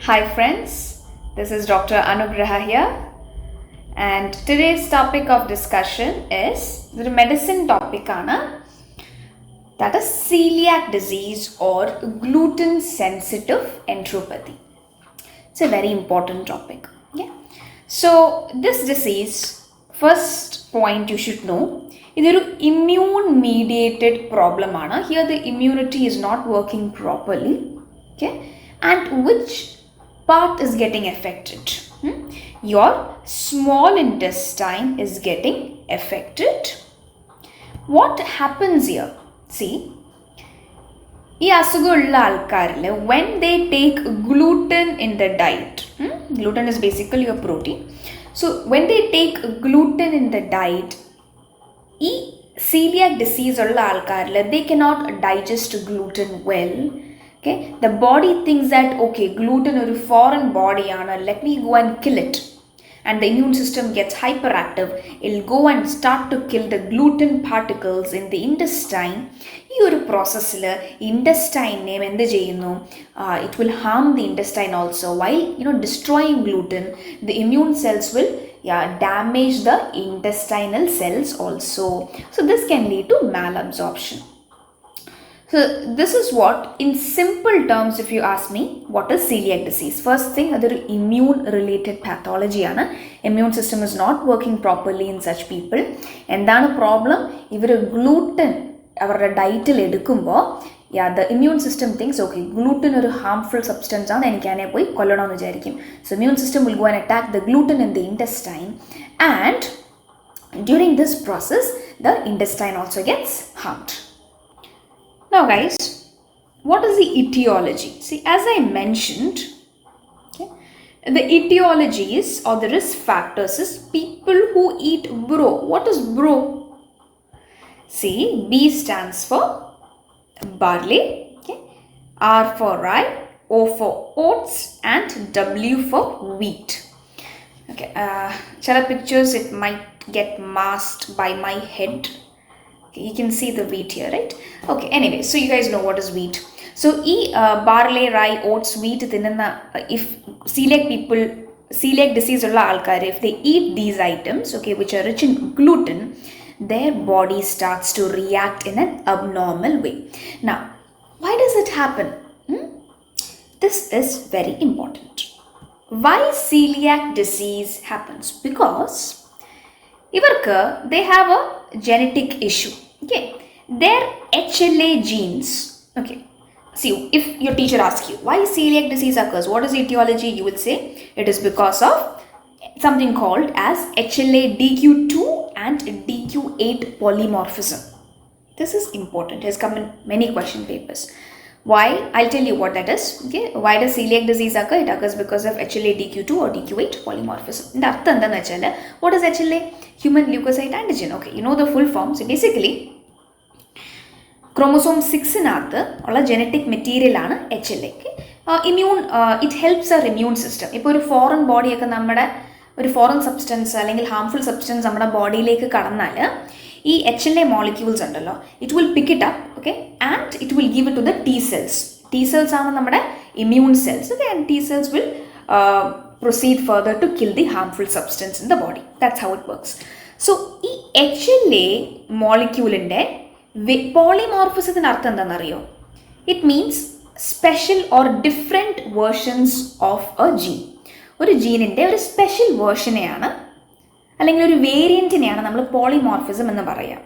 Hi friends, this is Dr. Anugraha here, and today's topic of discussion is the medicine topic that is celiac disease or gluten sensitive enteropathy. It's a very important topic. Yeah. So this disease, first point you should know, is an immune mediated problem. Here the immunity is not working properly. Okay, and which part is getting affected? Your small intestine is getting affected. What happens here? See, ഈ അസുഖമുള്ള ആൾക്കാരിൽ when they take gluten in the diet, gluten is basically a protein. So when they take gluten in the diet, ഈ celiac disease ഉള്ള ആൾക്കാരിൽ they cannot digest gluten well. Okay, the body thinks that okay, gluten is a foreign body, let me go and kill it, and the immune system gets hyperactive. It'll go and start to kill the gluten particles in the intestine. This process intestine name it will harm the intestine also. While destroying gluten, the immune cells will damage the intestinal cells also. So this can lead to malabsorption. So this is what, in simple terms, if you ask me, what is celiac disease? First thing, that is immune related pathology. Immune system is not working properly in such people. And then a problem, if gluten, our diet, the immune system thinks, okay, gluten is a harmful substance, so immune system will go and attack the gluten in the intestine, and during this process, the intestine also gets harmed. Now guys, what is the etiology? See, as I mentioned, the etiologies or the risk factors is people who eat bro. What is bro? See, B stands for barley, R for rye, O for oats, and W for wheat. Okay, chala pictures it might get masked by my head. You can see the wheat here, right? Okay, anyway, so you guys know what is wheat. So barley, rye, oats, wheat, if celiac disease ulla alkar, if they eat these items, okay, which are rich in gluten, their body starts to react in an abnormal way. Now, why does it happen? This is very important. Why celiac disease happens? Because they have a genetic issue. Okay, their HLA genes. Okay, see, if your teacher asks you why celiac disease occurs, what is the etiology, you will say it is because of something called as HLA DQ2 and DQ8 polymorphism. This is important. It has come in many question papers. Why? I'll tell you what that is. Okay, why does celiac disease occur? It occurs because of HLA DQ2 or DQ8 polymorphism. What is HLA? Human leukocyte antigen. Okay, you know the full form. So basically, chromosome 6 or genetic material HLA. It helps our immune system. If a foreign body, a foreign substance, harmful substance in our body, HLA molecules, it will pick it up, okay, and it will give it to the T cells. T cells are our immune cells, okay, and T cells will proceed further to kill the harmful substance in the body. That's how it works. So, this HLA molecule in polymorphism, it means special or different versions of a gene. ഒരു ജീനിൻ്റെ ഒരു special വേർഷനെയാണ് അല്ലെങ്കിൽ ഒരു വേരിയൻറ്റിനെയാണ് നമ്മൾ polymorphism എന്ന് പറയാം.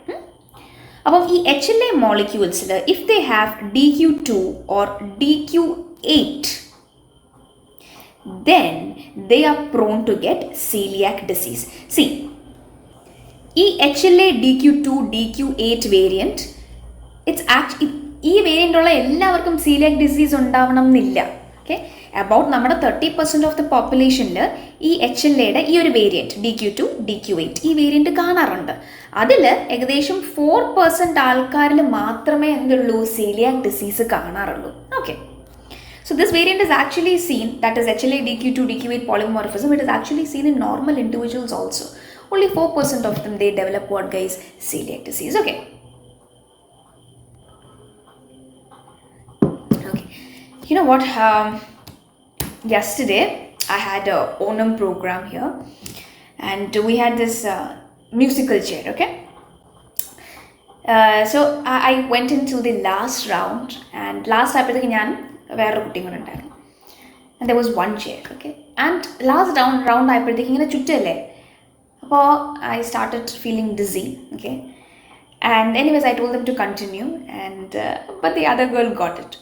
അപ്പം ഈ HLA മോളിക്യൂൾസിൽ if they have DQ2 or DQ8, then they are prone to get celiac disease. See, ഈ HLA DQ2 DQ8 വേരിയൻറ്റ്, ഈ വേരിയൻ്റ് ഉള്ള എല്ലാവർക്കും celiac disease ഉണ്ടാവണം എന്നില്ല. ഓക്കെ, about നമ്മുടെ 30% ഓഫ് ദ പോപ്പുലേഷനിൽ ഈ HLAയുടെ ഈ ഒരു വേരിയൻറ്റ് DQ2 DQ8 ഈ വേരിയൻറ്റ് കാണാറുണ്ട്. അതിൽ ഏകദേശം 4% ആൾക്കാരിൽ മാത്രമേ എന്തുള്ളൂ celiac ഡിസീസ് കാണാറുള്ളൂ. Okay, so this variant is actually seen, that is HLA DQ2 DQ8 polymorphism, it is actually seen in normal individuals also. Only 4% of them, they develop what guys? Celiac disease. Okay. You know what? yesterday I had a Onam program here, and we had this musical chair, okay? So I went into the last round, and last ആയപ്പോഴത്തേക്ക് ഞാൻ വേറൊരു കുട്ടിയും കൂടെ ഉണ്ടായിരുന്നു. And there was one chair, okay? And last round ആയപ്പോഴത്തേക്ക് ഇങ്ങനെ ചുറ്റല്ലേ, അപ്പോൾ I started feeling dizzy, okay? And anyways, I told them to continue, and but the other girl got it.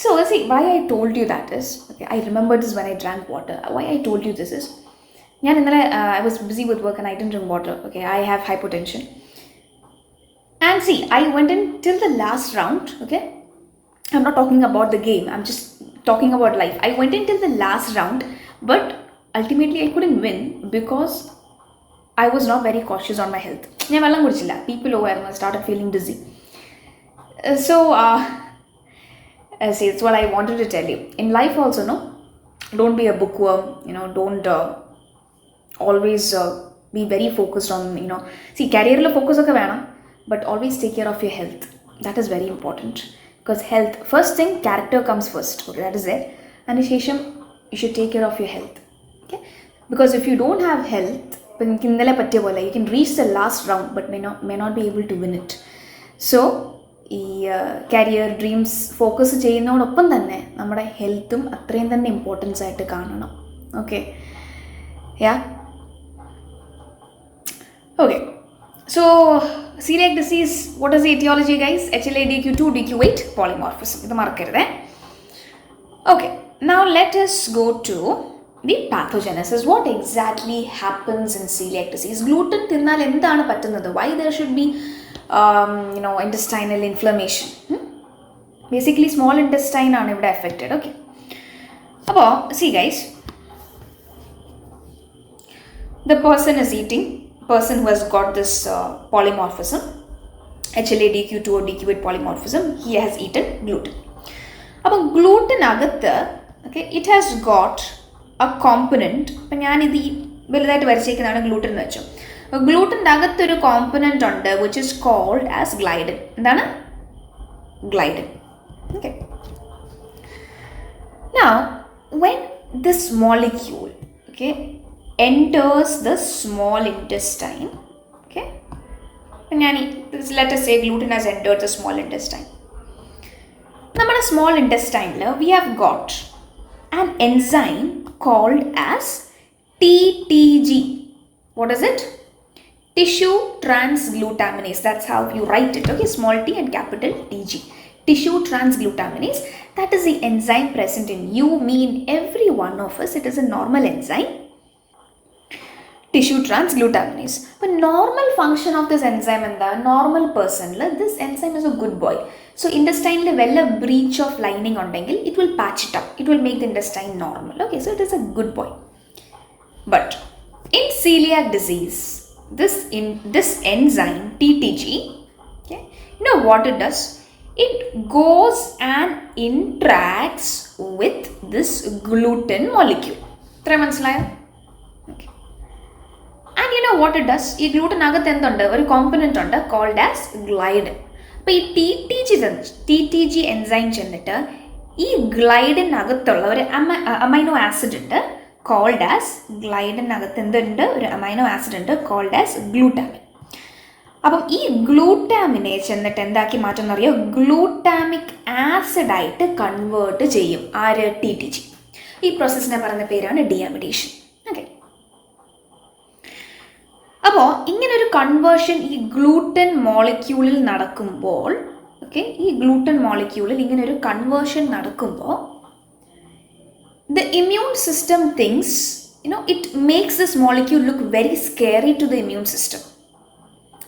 So see, why I told you that is, okay, I remembered this when I drank water. Why I told you this is, I was busy with work and I didn't drink water, okay? I have hypotension. And see, I went in till the last round, okay? I'm not talking about the game, I'm just talking about life. I went in till the last round, but ultimately I couldn't win because I was not very cautious on my health. People over I started feeling dizzy. So see, that's what I wanted to tell you. In life also, no, don't be a bookworm, don't always be very focused on, see, career la focus okke vena, but always take care of your health. That is very important, because health, first thing, character comes first, okay? That is there. And shesham, you should take care of your health, okay? Because if you don't have health, you can reach the last round but may not be able to win it. So ഈ career dreams focus ചെയ്യുന്നതോടൊപ്പം തന്നെ നമ്മുടെ ഹെൽത്തും അത്രയും തന്നെ importance ആയിട്ട് കാണണം, okay? Yeah, okay. So celiac disease, what is the etiology, guys? HLA-DQ2 DQ8 polymorphism, ഇത് മറക്കരുതേ. Okay, now let us go to the pathogenesis. What exactly happens in celiac disease? Gluten തിന്നാൽ എന്താണ് പറ്റുന്നത്? Why there should be intestinal inflammation? Basically small intestine ആണ് ഇവിടെ affected, okay? അപ്പോൾ see guys, the person is eating, person who has got this polymorphism, HLA-DQ2 or DQ8 polymorphism, he has eaten gluten. അപ്പോൾ gluten അകത്ത്, okay, it has got a component. അപ്പം ഞാനിത് ഈ വലുതായിട്ട് വരച്ചേക്കുന്നതാണ് gluten എന്ന് വെച്ചു. ഗ്ലൂട്ടൻ്റെ അകത്തൊരു കോമ്പനൻ്റ് ഉണ്ട് വിച്ച് ഇസ് കോൾഡ് ആസ് ഗ്ലൈഡൻ. എന്താണ്? ഗ്ലൈഡൻ. Okay. Now when this molecule, okay, enters the small intestine, okay, let us say gluten has entered the small intestine. നമ്മുടെ small intestine we have got an enzyme called as TTG. What is it? Tissue transglutaminase. That's how you write it, okay? Small t and capital TG. Tissue transglutaminase. That is the enzyme present in you, me, in every one of us. It is a normal enzyme. Tissue transglutaminase. But normal function of this enzyme in the normal person, this enzyme is a good boy. So intestine well a breach of lining ondengil, it will patch it up. It will make the intestine normal. Okay, so it is a good boy. But in celiac disease, this enzyme TTG, okay, you know what it does? It goes and interacts with this gluten molecule. Okay. And you know what it does? ഈ gluten അകത്ത് എന്തുണ്ട്? ഒരു component ഉണ്ട് called as gliadin. അപ്പോൾ ഈ TTG enzyme ചെന്നിട്ട് ഈ ഗ്ലൈഡിൻ അകത്തുള്ള ഒരു അമൈനോ ആസിഡ് ഉണ്ട് called as ഗ്ലൈഡിൻ അകത്ത് എന്തുണ്ട്? ഒരു അമൈനോ ആസിഡ് ഉണ്ട് called as ഗ്ലൂട്ടാമിൻ. അപ്പം ഈ ഗ്ലൂട്ടാമിനെ ചെന്നിട്ട് എന്താക്കി മാറ്റുമെന്ന് അറിയോ? ഗ്ലൂട്ടാമിക് ആസിഡായിട്ട് കൺവേർട്ട് ചെയ്യും. ആര്? TTG. ഈ പ്രോസസ്സിനെ പറയുന്ന പേരാണ് ഡീഅമിഡേഷൻ. ഓക്കെ. അപ്പോൾ ഇങ്ങനൊരു കൺവേർഷൻ ഈ ഗ്ലൂട്ടൻ മോളിക്യൂളിൽ നടക്കുമ്പോൾ, ഓക്കെ, ഈ ഗ്ലൂട്ടൻ മോളിക്യൂളിൽ ഇങ്ങനൊരു കൺവേർഷൻ നടക്കുമ്പോൾ the immune system thinks, it makes this molecule look very scary to the immune system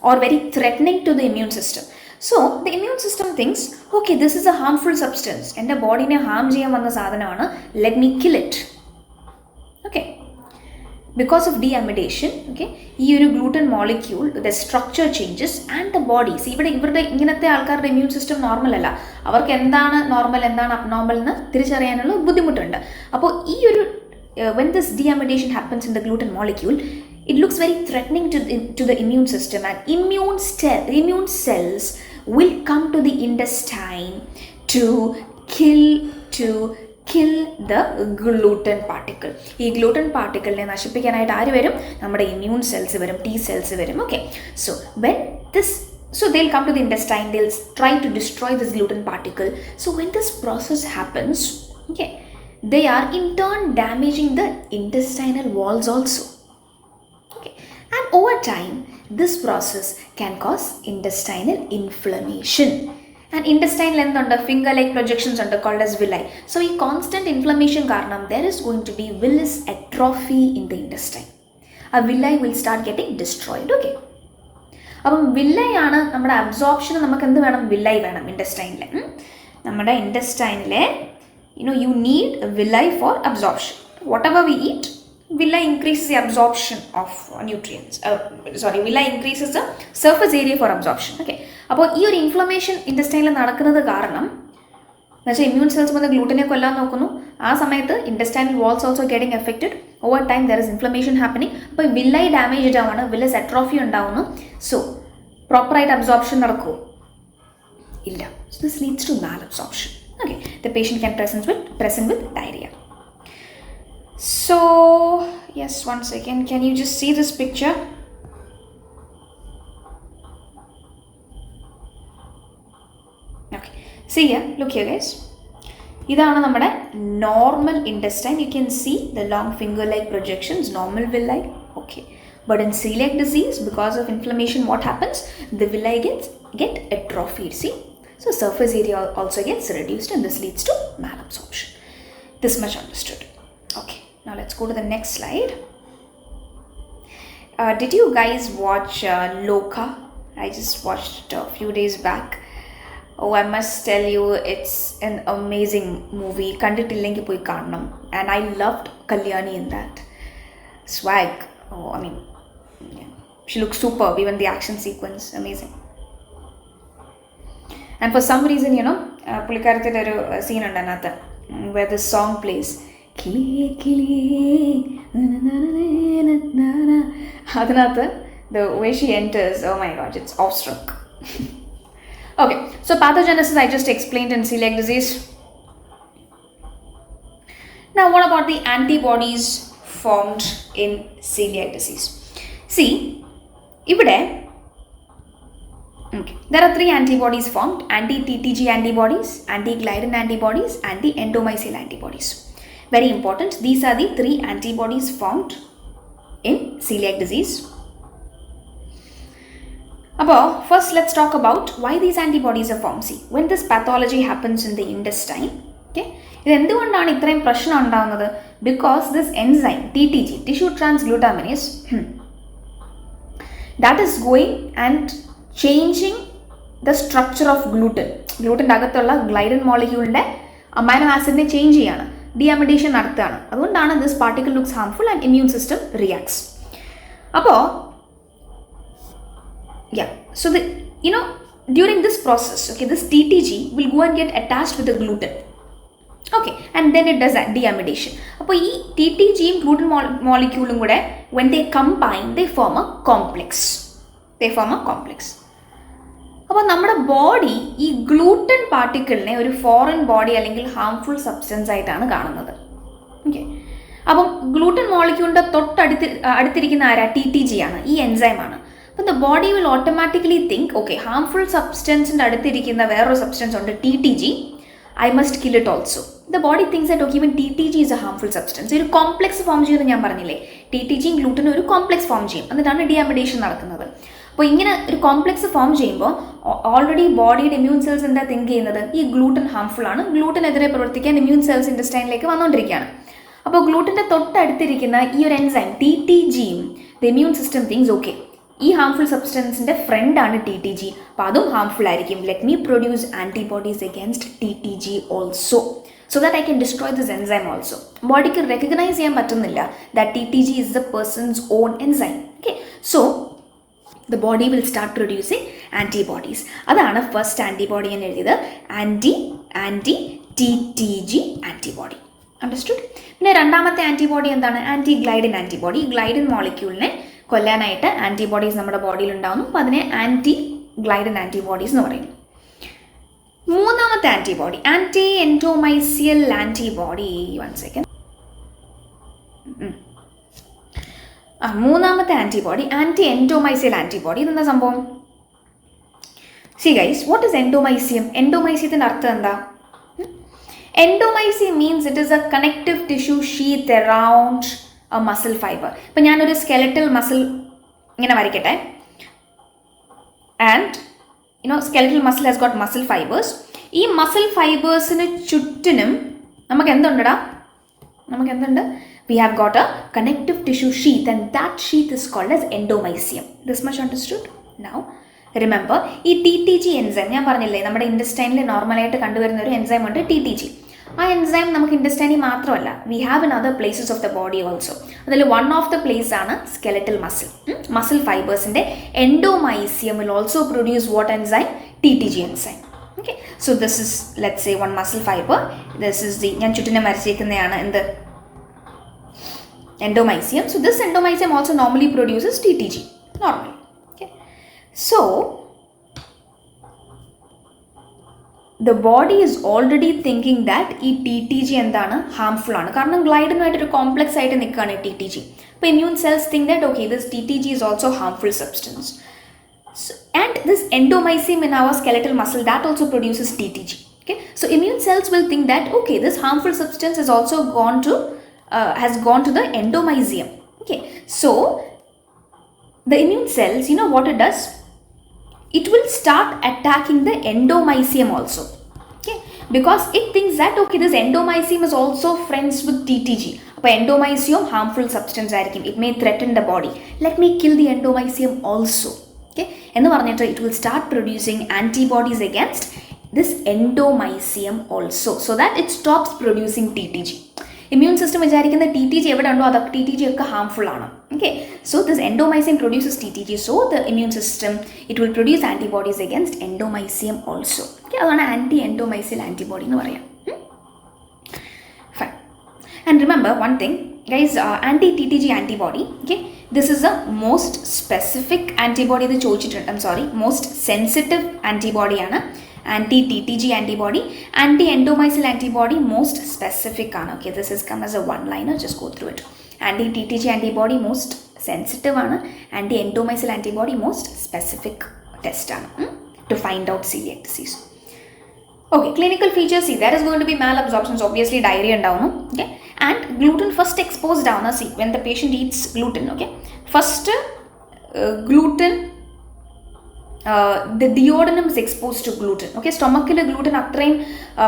or very threatening to the immune system. So the immune system thinks, okay, this is a harmful substance, എൻ്റെ ബോഡിനെ Ham ചെയ്യാൻ വന്ന സാധനമാണ്, let me kill it. Okay. Because of deamidation, okay, ഈ ഒരു gluten molecule, the structure changes and the body, see, ഇവരുടെ ഇങ്ങനത്തെ ആൾക്കാരുടെ immune system normal അല്ല. അവർക്ക് എന്താണ് നോർമൽ എന്താണ് അബ്നോർമൽ എന്ന് തിരിച്ചറിയാനുള്ള ബുദ്ധിമുട്ടുണ്ട്. അപ്പോൾ ഈ ഒരു when this deamidation happens in the gluten molecule, it looks very threatening to the immune system, and immune cells will come to the intestine to kill the gluten particle. ഈ gluten particle നശിപ്പിക്കാനായിട്ട് ആര് വരും? നമ്മുടെ immune cells വരും, T cells വരും. Okay, so when this, so they'll come to the intestine, they'll try to destroy this gluten particle. So when this process happens, okay, they are in turn damaging the intestinal walls also. Okay, and over time this process can cause intestinal inflammation. And intestine length finger-like projections called as villi. So in constant inflammation karanam, there is going to be villus atrophy in the intestine. A villi will start getting destroyed. Okay, അപ്പം villi ആണ് നമ്മുടെ absorption. നമുക്ക് എന്ത് വേണം? Villi വേണം intestine. നമ്മുടെ intestine you need a villi for absorption. Whatever we eat, villi increases the absorption of nutrients. Villi increases the surface area for absorption. Okay, അപ്പോൾ ഈ ഒരു ഇൻഫ്ലമേഷൻ ഇൻറ്റസ്റ്റൈനിൽ നടക്കുന്നത് കാരണം എന്നുവെച്ചാൽ ഇമ്മ്യൂൺ സെൽസ് വന്ന് ഗ്ലൂട്ടനെ കൊല്ലാൻ നോക്കുന്നു. ആ സമയത്ത് intestinal walls also getting affected. Over time there is inflammation happening. അപ്പോൾ വില്ലൈ ഡാമേജ്ഡ് ആവുന്നു, വില്ലസ് അട്രോഫി ഉണ്ടാവുന്നു. സോ പ്രോപ്പറായിട്ട് അബ്സോർപ്ഷൻ നടക്കുമോ? ഇല്ല. So this leads to malabsorption. Okay, the patient can present with diarrhea. So yes, one second, can you just see this picture? Okay, see here, look here guys, ഇതാണ് നമ്മുടെ normal intestine. You can see the long finger like projections, normal villi. Okay, but in celiac disease, because of inflammation, what happens? The villi get atrophied. See, so surface area also gets reduced and this leads to malabsorption. This much understood. Okay, now let's go to the next slide. Did you guys watch Loka? I just watched a few days back. Oh, I must tell you, it's an amazing movie. Kandittillengi poi kaananam. And I loved Kalyani in that. Swag. Oh, I mean, yeah. She looks superb. Even the action sequence, amazing. And for some reason, പുള്ളിക്കാരത്തിൻ്റെ ഒരു scene ഉണ്ട് അതിനകത്ത് where the song plays. അതിനകത്ത് the way she enters, oh my god, it's awestruck. Okay, so pathogenesis I just explained in celiac disease. Now what about the antibodies formed in celiac disease? See, ഇവിടെ okay, there are 3 antibodies formed: anti-TTG antibodies, anti-gliadin antibodies, anti-endomycin antibodies. Very important, these are the 3 antibodies formed in celiac disease. About first, let's talk about why these antibodies are formed. See, when this pathology happens in the intestine, okay, ഇത് എന്തുകൊണ്ടാണ് ഇത്രയും പ്രശ്നം ഉണ്ടാകുന്നത്? Because this enzyme TTG, tissue transglutaminase, that is going and changing the structure of gluten. ഗ്ലൂട്ടൻ്റെ അകത്തുള്ള ഗ്ലൈഡൻ മോളിക്യൂളിൻ്റെ amino ആസിഡിനെ change ചെയ്യാണ്, ഡിഅമിഡേഷൻ നടത്തുകയാണ്. അതുകൊണ്ടാണ് this particle looks harmful and immune system reacts. അപ്പോൾ yeah, so during this process, okay, this TTG will go and get attached with the gluten. Okay, and then it does that deamidation. അപ്പോൾ ഈ TTGയും gluten moleculeും കൂടെ when they combine, they form a complex. അപ്പോൾ നമ്മുടെ body ഈ gluten പാർട്ടിക്കിളിനെ ഒരു foreign body അല്ലെങ്കിൽ harmful substance ആയിട്ടാണ് കാണുന്നത്. ഓക്കെ, അപ്പം ഗ്ലൂട്ടൻ മോളിക്യൂളിൻ്റെ അടുത്തിരിക്കുന്ന ആരാ? TTG ആണ്, ഈ എൻസൈമാണ്. അപ്പം the body will automatically think, okay, harmful സബ്സ്റ്റൻസിൻ്റെ അടുത്തിരിക്കുന്ന വേറൊരു സബ്സ്റ്റൻസ് ഉണ്ട് TTG, I must kill it also. The body thinks that okay, even TTG is a harmful substance. ഒരു കോംപ്ലെക്സ് ഫോം ചെയ്യുമെന്ന് ഞാൻ പറഞ്ഞില്ലേ, TTGയും ഗ്ലൂട്ടനും ഒരു കോംപ്ലെക്സ് ഫോം ചെയ്യും, എന്നിട്ടാണ് ഡിഅമിഡേഷൻ നടക്കുന്നത്. അപ്പോൾ ഇങ്ങനെ ഒരു കോംപ്ലെക്സ് ഫോം ചെയ്യുമ്പോൾ ഓൾറെഡി ബോഡിയുടെ ഇമ്മ്യൂൺ സെൽസ് എന്താ തിങ്ക് ചെയ്യുന്നത്? ഈ ഗ്ലൂട്ടൻ ഹാർംഫുൾ ആണ്, ഗ്ലൂട്ടനെതിരെ പ്രവർത്തിക്കാൻ ഇമ്മ്യൂൺ സെൽസ് ഇൻറ്റസ്റ്റൈനിലേക്ക് വന്നുകൊണ്ടിരിക്കുകയാണ്. അപ്പോൾ ഗ്ലൂട്ടൻ്റെ തൊട്ടടുത്തിരിക്കുന്ന ഈ ഒരു എൻസൈം TTGയും the immune system thinks, okay, ഈ ഹാർംഫുൾ സബ്സ്റ്റൻസിൻ്റെ ഫ്രണ്ടാണ് TTG, അപ്പോൾ അതും ഹാർംഫുൾ ആയിരിക്കും. Let me produce antibodies against TTG also, so that I can destroy this enzyme also. ബോഡിക്ക് റെക്കഗ്നൈസ് ചെയ്യാൻ പറ്റുന്നില്ല that TTG is the person's own enzyme. Okay, so the body will start producing antibodies. അതാണ് first antibody എന്ന് എഴുതിയത്, anti-TTG antibody. Understood? പിന്നെ രണ്ടാമത്തെ antibody എന്താണ്? Anti gliadin antibody. ഈ ഗ്ലൈഡിൻ മോളിക്യൂളിനെ കൊല്ലാനായിട്ട് ആൻറ്റിബോഡീസ് നമ്മുടെ ബോഡിയിൽ ഉണ്ടാകുന്നു, അപ്പോൾ അതിനെ ആൻറ്റി ഗ്ലൈഡിൻ ആൻറ്റിബോഡീസ് എന്ന് പറയുന്നു. മൂന്നാമത്തെ antibody anti endomysial antibody. 1 second. മൂന്നാമത്തെ ആൻറ്റിബോഡി ആൻറ്റി എൻഡോമൈസിയൽ ആൻറ്റിബോഡി. ഇതെന്താ സംഭവം? See guys, what is endomysium? Endomysium അർത്ഥം എന്താ? Endomysium means it is a connective tissue sheath around a muscle fiber. ഇപ്പം ഞാനൊരു skeletal muscle ഇങ്ങനെ വരയ്ക്കട്ടെ. And skeletal muscle has got muscle fibers. ഈ muscle fibersന് ചുറ്റിനും നമുക്ക് എന്തുണ്ടടാ? We have got a connective tissue sheath and that sheath is called as endomysium. This much understood? Now remember, ഈ TTG enzyme ഞാൻ പറഞ്ഞില്ലേ നമ്മുടെ ഇൻറ്റസ്റ്റൈനിൽ നോർമലായിട്ട് കണ്ടുവരുന്ന ഒരു എൻസൈം ഉണ്ട് TTG. ആ എൻസൈം നമുക്ക് ഇൻറ്റസ്റ്റൈനിൽ മാത്രമല്ല, we have in other places of the body also. അതിൽ വൺ ഓഫ് ദ പ്ലേസ് ആണ് സ്കെലറ്റൽ മസിൽ ഫൈബേഴ്സിൻ്റെ endomysium will also produce what enzyme? TTG enzyme. Okay, so this is let's say one muscle fibre. This is the ഞാൻ ചുറ്റിനെ വരച്ചേക്കുന്നതാണ് എന്ത്? Endomysium. So this endomysium also normally produces TTG normally. Okay. So the body is already thinking that ഈ TTG എന്താണ്? harmful ആണ്. കാരണം ഗ്ലൈഡിനുമായിട്ടൊരു complex ആയിട്ട് നിൽക്കുകയാണ് TTG. അപ്പോൾ immune cells think that okay, this TTG is also harmful substance. So, and this endomysium in our skeletal muscle that also produces TTG. Okay. So immune cells will think that okay, this harmful substance has also gone to the endomysium. Okay, so the immune cells, you know what it does? It will start attacking the endomysium also. Okay, because it thinks that okay, this endomysium is also friends with TTG. But endomysium harmful substance ആയിരിക്കും. It may threaten the body. Let me kill the endomysium also. Okay, എന്ന് പറഞ്ഞിട്ട് it will start producing antibodies against this endomysium also, so that it stops producing TTG. Immune system വിചാരിക്കുന്ന TTG എവിടെ ഉണ്ടോ അത് TTG ഒക്കെ harmful ആണ്. Okay, so this endomysium produces TTG, so the immune system it will produce antibodies against endomysium also. Okay, അതാണ് anti endomysial antibody എന്ന് പറയാം. Fine. And remember one thing guys, anti TTG antibody, okay, this is a most specific antibody. ഇത് ചോദിച്ചിട്ടുണ്ട്, most sensitive ആൻറ്റിബോഡിയാണ് anti TTG antibody. Anti endomysial antibody most specific ആണ്. Okay, this is come as a one liner, just go through it. Anti TTG antibody most sensitive ആണ്. Anti endomysial antibody most specific test ആണ് to find out celiac disease. Okay, clinical features, see there is going to be malabsorptions, obviously diarrhea ഉണ്ടാവുന്നു. Okay, and gluten first exposed ആവുന്ന, see when the patient eats gluten, okay, first gluten the duodenum is exposed to gluten. Okay, stomachil gluten അത്രയും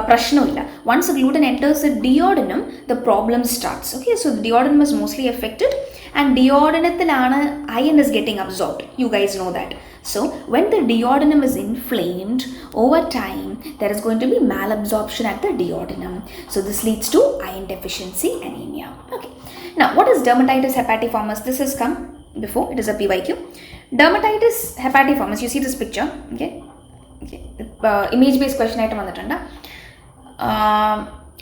പ്രശ്നമില്ല. Once gluten enters the duodenum, the problem starts. Okay, so the duodenum is mostly affected and duodenumത്തിലാണ് iron is getting absorbed. You guys know that. So when the duodenum is inflamed, over time there is going to be malabsorption at the duodenum. So this leads to iron deficiency anemia. Okay, now what is dermatitis herpetiformis? This has come before, it is a PYQ. Dermatitis herpetiformis, you see this picture, okay, image based question item vannittunda.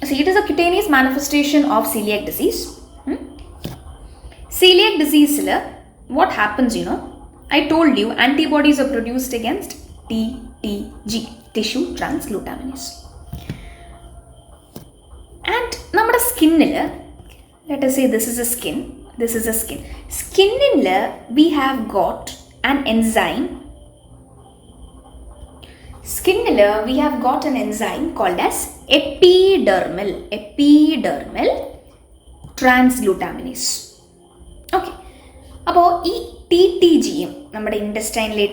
So it is a cutaneous manifestation of celiac disease. Celiac disease what happens, I told you antibodies are produced against TTG, tissue transglutaminase. And നമ്മുടെ സ്കിന്നിൽ, let us say this is a skin. Skin we have got an enzyme. We have got an enzyme called as epidermal transglutaminase. Okay, അപ്പോൾ ഈ TTGയും നമ്മുടെ ഇൻറ്റസ്റ്റൈനിലെ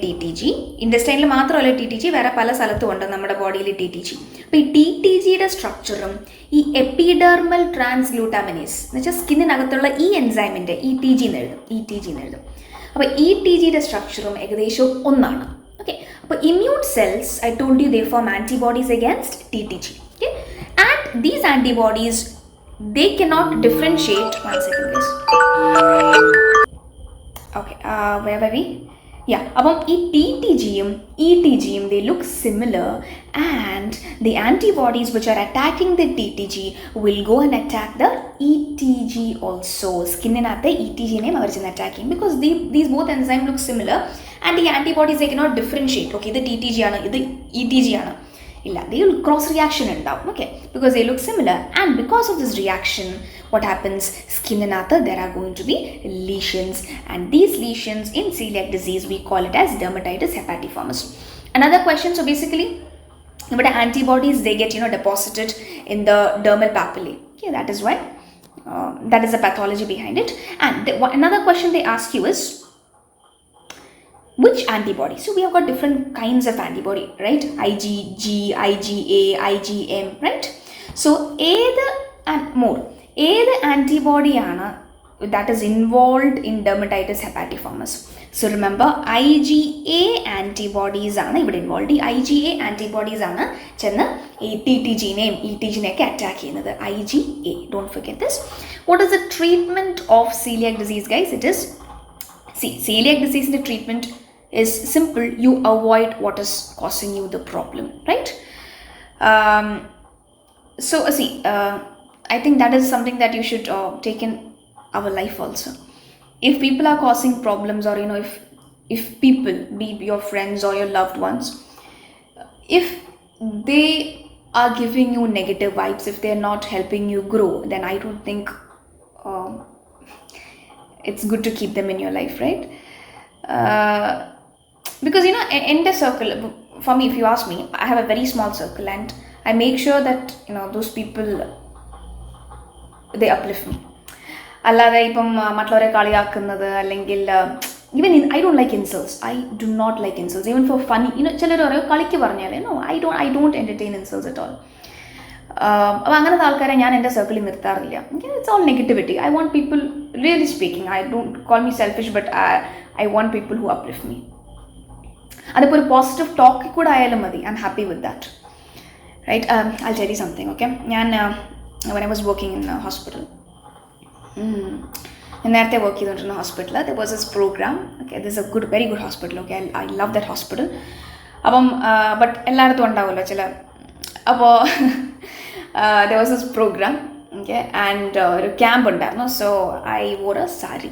ഇൻറ്റസ്റ്റൈനിൽ മാത്രമല്ല TTG, വേറെ പല സ്ഥലത്തും ഉണ്ട് നമ്മുടെ ബോഡിയിൽ TTG. അപ്പോൾ ഈ TTGയുടെ സ്ട്രക്ചറും ഈ എപ്പിഡെർമൽ ട്രാൻസ്ഗ്ലൂട്ടാമിനേസ് എന്ന് വെച്ചാൽ സ്കിന്നിനകത്തുള്ള ഈ എൻസൈമിൻ്റെ ETG എന്ന് എഴുതും. അപ്പോൾ ETGയുടെ സ്ട്രക്ചറും ഏകദേശം ഒന്നാണ്. ഓക്കെ, അപ്പോൾ immune cells, I told you, they form antibodies against TTG. Okay, and these antibodies they cannot differentiate. One second guys. Okay, where were we? Yeah, അപ്പം ഈ TTGയും ETGയും they look similar and the antibodies which are attacking the TTG will go and attack the ETG also. സ്കിന്നിനകത്തെ ETGനെയും അവർ ചെന്ന് attack ചെയ്യും because these both enzymes look similar and the antibodies they cannot differentiate. Okay, ഇത് TTG ആണ്, ഇത് ETG ആണ്. they will cross reaction down, okay, because they look similar, and because of this reaction, what happens, skin there are going to be lesions, and these lesions in celiac disease we call it as dermatitis herpetiformis. Another question, so basically but antibodies, they get deposited in the dermal papillae, okay, that is why that is the pathology behind it. And another question they ask you is which antibody. So we have got different kinds of antibody, right? IgG, IgA, IgM, right? So either antibody that is involved in dermatitis herpetiformis. So remember, IgA antibodies are involved. The IgA antibodies are ETG gene attack IgA. Don't forget this. What is the treatment of celiac disease, guys? It is, celiac disease in the treatment is simple. You avoid what is causing you the problem, right? I think that is something that you should take in our life also. If people are causing problems, or if people, be your friends or your loved ones, if they are giving you negative vibes, if they are not helping you grow, then I don't think it's good to keep them in your life, right? Because in the circle, for me, if you ask me, I have a very small circle, and I make sure that those people, they uplift me. Allada ippam mattlore kaliyakkunnathu allengil even I don't like insults. I do not like insults, even for funny. Chelaru parayu kalikku parnale, no, I don't entertain insults at all. അപ്പോൾ അങ്ങനത്തെ ആൾക്കാരെ ഞാൻ എൻ്റെ സർക്കിളിൽ നിർത്താറില്ല. It's all negativity. I want people, really speaking, I don't call me selfish, but I want people who uplift me. അതിപ്പോൾ ഒരു positive ടോക്കിൽ കൂടെ ആയാലും മതി. I am happy with that, right? I tell you something, okay? ഞാൻ when I was working in a hospital, ഞാൻ നേരത്തെ work ചെയ്തുകൊണ്ടിരുന്ന hospital, there was this program, okay, this is a very good hospital, okay, I love that hospital. അപ്പം but എല്ലായിടത്തും ഉണ്ടാവുമല്ലോ ചില, അപ്പോൾ there was this program, okay, and ഒരു camp ഉണ്ടായിരുന്നു. So I wore a sari.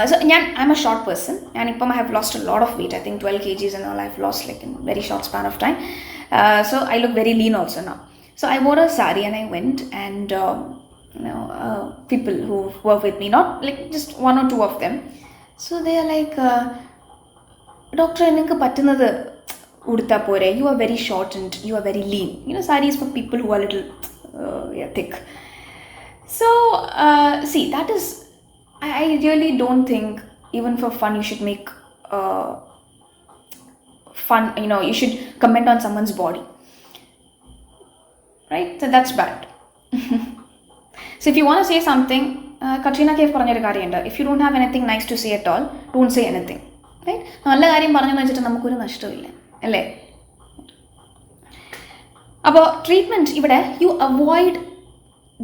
So I'm a short person, and I have lost a lot of weight. I think 12 kgs and all I've lost like in very short span of time. So I look very lean also now. So I wore a sari and I went, and people who work with me, not like just one or two of them, so they are like, doctor, enakku pattunathu udutha pore, you are very short and you are very lean. Sari is for people who are little thick. So see, that is, I really don't think, even for fun, you should make fun, you should comment on someone's body, right? So that's bad. So if you want to say something, Katrina Kaif പറഞ്ഞൊരു കാര്യമുണ്ട്, if you don't have anything nice to say at all, don't say anything, right? നല്ല കാര്യം പറഞ്ഞെന്ന് വെച്ചിട്ട് നമുക്കൊരു നഷ്ടമില്ല, അല്ലേ? അപ്പോൾ treatment ഇവിടെ, you avoid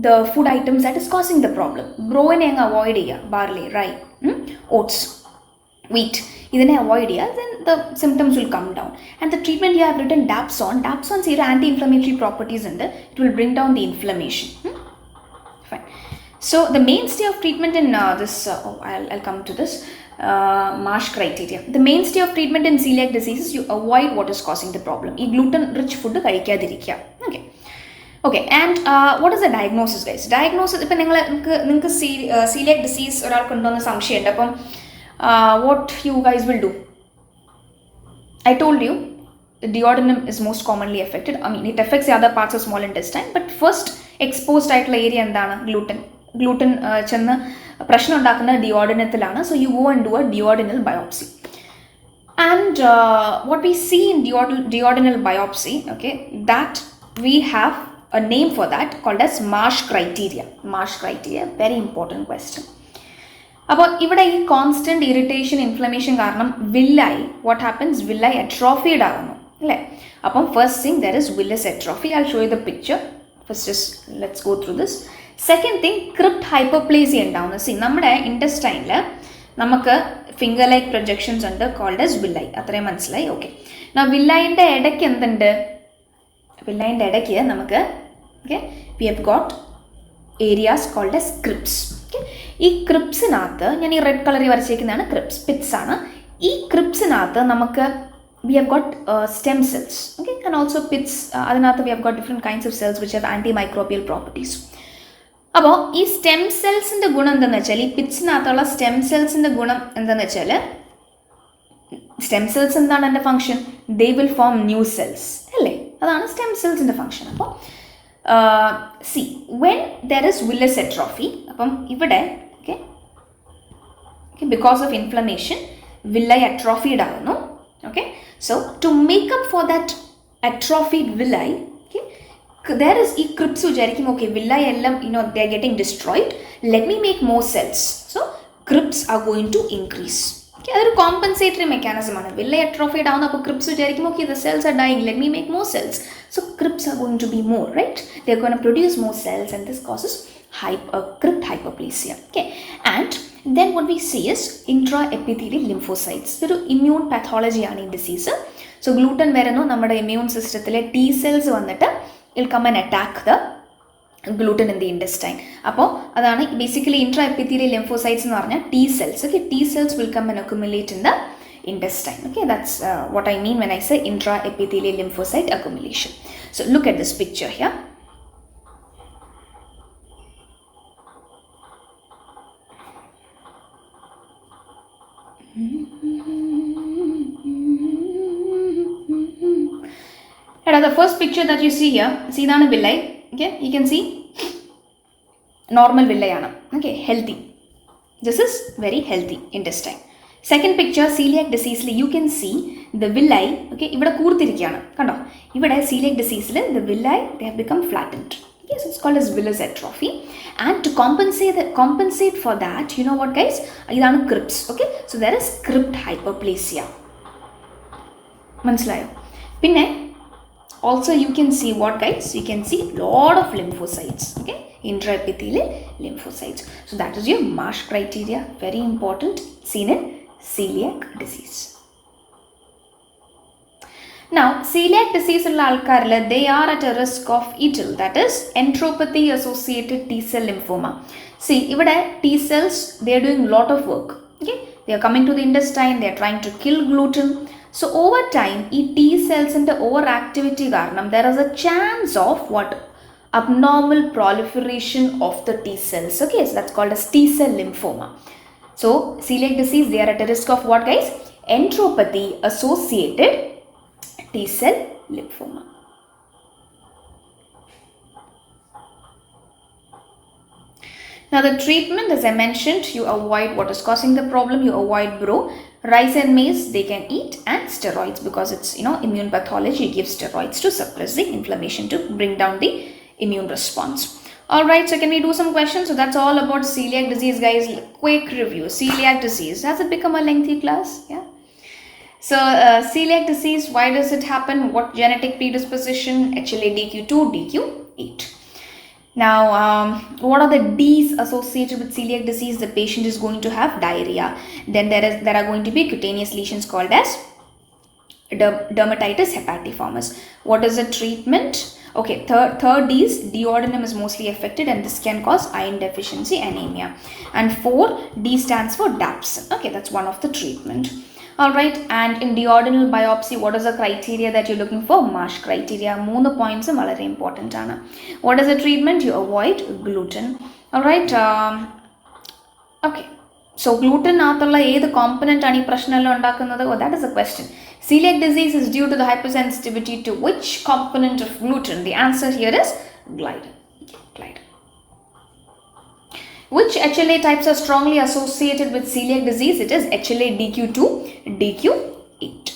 the food items that is causing the problem. ബ്രോയിനെ അങ്ങ് അവോയ്ഡ് ചെയ്യുക, ബാർലി, റൈ, ഓട്സ്, wheat, ഇതിനെ അവോയ്ഡ് ചെയ്യുക, then the symptoms will come down. And the treatment you have written Dapsone is anti-inflammatory properties ഉണ്ട്, it will bring down the inflammation. Fine. So the mainstay of treatment in this, I'll come to this, Marsh criteria. The mainstay of treatment in celiac disease is you avoid what is causing the problem. ഈ gluten rich food കഴിക്കാതിരിക്കുക, okay. Okay, and what is the diagnosis, guys? Diagnosis, ഇപ്പം നിങ്ങൾക്ക് celiac disease ഒരാൾക്കുണ്ടോയെന്ന് സംശയമുണ്ട്. അപ്പം what you guys will do? I told you the duodenum is most commonly affected. I mean, it affects the other parts of small intestine, but first exposed ആയിട്ടുള്ള area എന്താണ്? gluten ചെന്ന് പ്രശ്നം ഉണ്ടാക്കുന്ന duodenത്തിലാണ്. So you go and do a duodenal biopsy, and what we see in duodenal biopsy, okay, that we have a name for that called as Marsh criteria. Marsh criteria, very important question. അപ്പോൾ ഇവിടെ ഈ constant irritation, inflammation കാരണം വില്ലായി, what happens, വില്ലായി അട്രോഫീഡ് ആകുന്നു, അല്ലേ? അപ്പം first thing, there is villus atrophy. I show you the picture. First just let's go through this. Second thing, crypt hyperplasia ഉണ്ടാവുന്നത്. See, നമ്മുടെ ഇൻറ്റസ്റ്റൈനിൽ നമുക്ക് ഫിംഗർ ലൈക്ക് പ്രൊജക്ഷൻസ് ഉണ്ട്, കോൾഡ് ആസ് വില്ലായി. അത്രയും മനസ്സിലായി? ഓക്കെ. വില്ലായിൻ്റെ ഇടയ്ക്ക് എന്തുണ്ട്? വില്ലായിൻ്റെ ഇടയ്ക്ക് നമുക്ക്, okay, we have got areas called as crypts. Okay, ഈ ക്രിപ്സിനകത്ത്, ഞാൻ ഈ റെഡ് കളറിൽ വരച്ചേക്കുന്നതാണ് ക്രിപ്സ്, പിറ്റ്സ് ആണ്. ഈ ക്രിപ്സിനകത്ത് നമുക്ക് we have got stem cells, okay, and also pits. Adanatha we have got different kinds of cells which have antimicrobial properties. അപ്പോൾ ഈ സ്റ്റെം സെൽസിൻ്റെ ഗുണം എന്താണെന്ന് വെച്ചാൽ, ഈ പിറ്റ്സിനകത്തുള്ള സ്റ്റെം സെൽസിൻ്റെ ഗുണം എന്താണെന്ന് വെച്ചാൽ, സ്റ്റെം സെൽസ് എന്താണ് എൻ്റെ function? They will form new cells അല്ലേ, അതാണ് സ്റ്റെം സെൽസിൻ്റെ ഫംഗ്ഷൻ. അപ്പോൾ see when there is villus atrophy, അപ്പം ഇവിടെ okay because of inflammation villi atrophied ആകുന്നു. Okay, so to make up for that atrophied villi, okay, there is crips vijarikum, okay, villi ellam, they are getting destroyed, let me make more cells, so crips are going to increase. Okay, that is a compensatory mechanism. Villi atrophied avuna, appo crips vijarikum, okay, the cells are dying, let me make more cells, so crips are going to be more, right? They are going to produce more cells, and this causes crypt hyperplasia. Okay, and then what we see is intraepithelial lymphocytes. This is immune pathology ആണ് ഈ disease. So gluten വരുന്നു നമ്മുടെ immune സിസ്റ്റത്തിലെ T cells വന്നിട്ട് will come and attack the gluten in the intestine. അപ്പോൾ അതാണ് basically intraepithelial lymphocytes എന്ന് പറഞ്ഞാൽ T cells. Okay, T cells will come and accumulate in the intestine. Okay, that's what I mean when I say intraepithelial lymphocyte accumulation. So look at this picture here. The first picture that you see here, see the villi, okay, you can see normal villi aanu, okay, healthy. This is very healthy intestine. Second picture, celiac disease, you can see the villi, okay, ivada koorthirikkana kando, ivada celiac disease le the villi they have become flattened. Okay, so it's called as villus atrophy, and to compensate for that, you know what guys, idana crypts. Okay, so there is crypt hyperplasia. Manasilayo? Pinne also you can see what guys, you can see lot of lymphocytes, okay, intraepithelial lymphocytes. So that is your Marsh criteria, very important, seen in celiac disease. Now celiac disease ulla alkarilla, they are at a risk of ETL, that is enteropathy associated T cell lymphoma. See ivada T cells, they are doing lot of work, okay, they are coming to the intestine, they are trying to kill gluten. So over time, ഈ T cells in the overactivity karanam, there is a chance of what? Abnormal proliferation of the T cells. Okay, so that's called as T cell lymphoma. So celiac disease, they are at a risk of what guys? Enteropathy associated T cell lymphoma. Now the treatment, as I mentioned, you avoid what is causing the problem, you avoid rice and maize they can eat, and steroids, because it's immune pathology, you give steroids to suppress the inflammation to bring down the immune response. Alright, so can we do some questions? So that's all about celiac disease guys. Quick review. Celiac disease, has it become a lengthy class? Yeah. So celiac disease, why does it happen? What genetic predisposition? HLA-DQ2, DQ8. Now, what are the D's associated with celiac disease? The patient is going to have diarrhea. Then there are going to be cutaneous lesions called as dermatitis hepatiformis. What is the treatment? Okay, third D is duodenum is mostly affected, and this can cause iron deficiency anemia. And 4, D stands for DAPS. Okay, that's one of the treatment. Alright, and in duodenal biopsy, what is the criteria that you're looking for? Marsh criteria. 3 points are very important. What is the treatment? You avoid gluten. Alright, okay. So gluten athalla the component ani prashnalla undakunnathu? Oh, that is a question. Celiac disease is due to the hypersensitivity to which component of gluten? The answer here is gliadin. Gliadin. Which HLA types are strongly associated with celiac disease? It is HLA-DQ2, DQ8.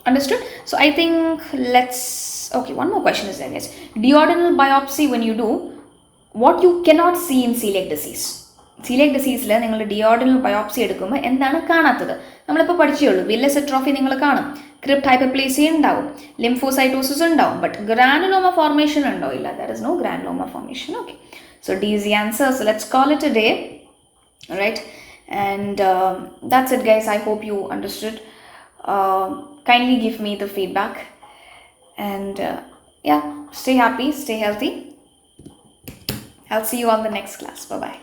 Understood? So I think okay, one more question is there guys. Duodenal biopsy, when you do, what you cannot see in celiac disease? Celiac disease la ningal duodenal biopsy edukkumba endana kaanathathu? Nammalipo padicheyullu villus atrophy ningal kaanum, crypt hyperplasia undavum, lymphocytosis undavum, but granuloma formation undo illa? There is no granuloma formation. Okay, so D is the answer. So let's call it a day. Alright, and that's it guys. I hope you understood. Kindly give me the feedback, and yeah, stay happy, stay healthy. I'll see you on the next class. Bye bye.